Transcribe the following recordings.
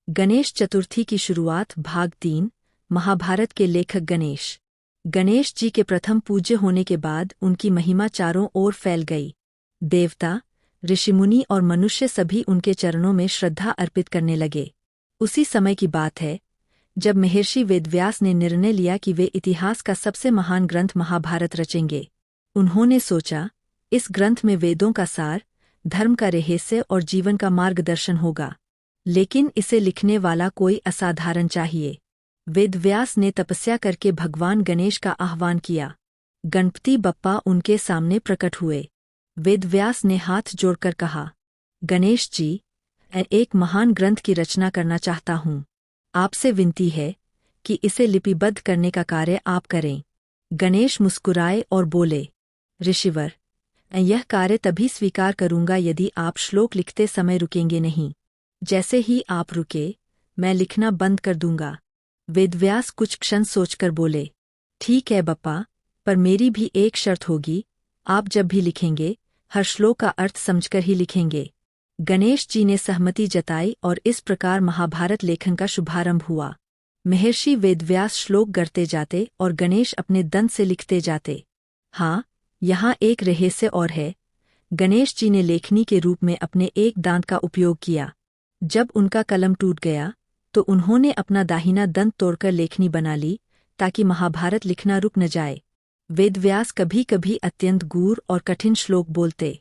गणेश चतुर्थी की शुरुआत भाग 3। महाभारत के लेखक गणेश। गणेश जी के प्रथम पूज्य होने के बाद उनकी महिमा चारों ओर फैल गई। देवता, ऋषिमुनि और मनुष्य सभी उनके चरणों में श्रद्धा अर्पित करने लगे। उसी समय की बात है जब महर्षि वेदव्यास ने निर्णय लिया कि वे इतिहास का सबसे महान ग्रंथ महाभारत रचेंगे। उन्होंने सोचा, इस ग्रंथ में वेदों का सार, धर्म का रहस्य और जीवन का मार्गदर्शन होगा, लेकिन इसे लिखने वाला कोई असाधारण चाहिए। वेदव्यास ने तपस्या करके भगवान गणेश का आह्वान किया। गणपति बप्पा उनके सामने प्रकट हुए। वेदव्यास ने हाथ जोड़कर कहा, गणेश जी, मैं एक महान ग्रंथ की रचना करना चाहता हूँ। आपसे विनती है कि इसे लिपिबद्ध करने का कार्य आप करें। गणेश मुस्कुराए और बोले, ऋषिवर, मैं यह कार्य तभी स्वीकार करूँगा यदि आप श्लोक लिखते समय रुकेंगे नहीं। जैसे ही आप रुके, मैं लिखना बंद कर दूंगा। वेदव्यास कुछ क्षण सोचकर बोले, ठीक है बप्पा, पर मेरी भी एक शर्त होगी। आप जब भी लिखेंगे, हर श्लोक का अर्थ समझकर ही लिखेंगे। गणेश जी ने सहमति जताई और इस प्रकार महाभारत लेखन का शुभारंभ हुआ। महर्षि वेदव्यास श्लोक गढ़ते जाते और गणेश अपने दंत से लिखते जाते। हाँ, यहाँ एक रहस्य और है। गणेश जी ने लेखनी के रूप में अपने एक दांत का उपयोग किया। जब उनका कलम टूट गया तो उन्होंने अपना दाहिना दंत तोड़कर लेखनी बना ली, ताकि महाभारत लिखना रुक न जाए। वेदव्यास कभी कभी अत्यंत गूढ़ और कठिन श्लोक बोलते।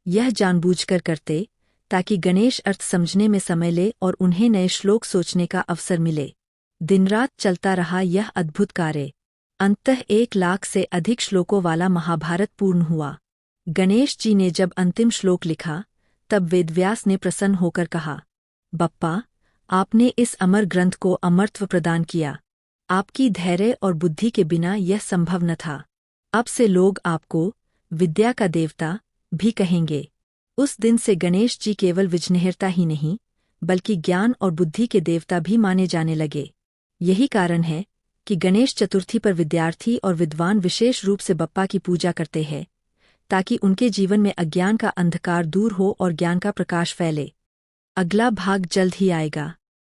यह जानबूझकर करते ताकि गणेश अर्थ समझने में समय ले और उन्हें नए श्लोक सोचने का अवसर मिले। दिन-रात चलता रहा यह अद्भुत कार्य। अंततः 1,00,000 से अधिक श्लोकों वाला महाभारत पूर्ण हुआ। गणेश जी ने जब अंतिम श्लोक लिखा, तब वेदव्यास ने प्रसन्न होकर कहा, बप्पा, आपने इस अमर ग्रंथ को अमरत्व प्रदान किया। आपकी धैर्य और बुद्धि के बिना यह संभव न था। अब से लोग आपको विद्या का देवता भी कहेंगे। उस दिन से गणेश जी केवल विघ्नहर्ता ही नहीं, बल्कि ज्ञान और बुद्धि के देवता भी माने जाने लगे। यही कारण है कि गणेश चतुर्थी पर विद्यार्थी और विद्वान विशेष रूप से बप्पा की पूजा करते हैं, ताकि उनके जीवन में अज्ञान का अंधकार दूर हो और ज्ञान का प्रकाश फैले। अगला भाग जल्द ही आएगा।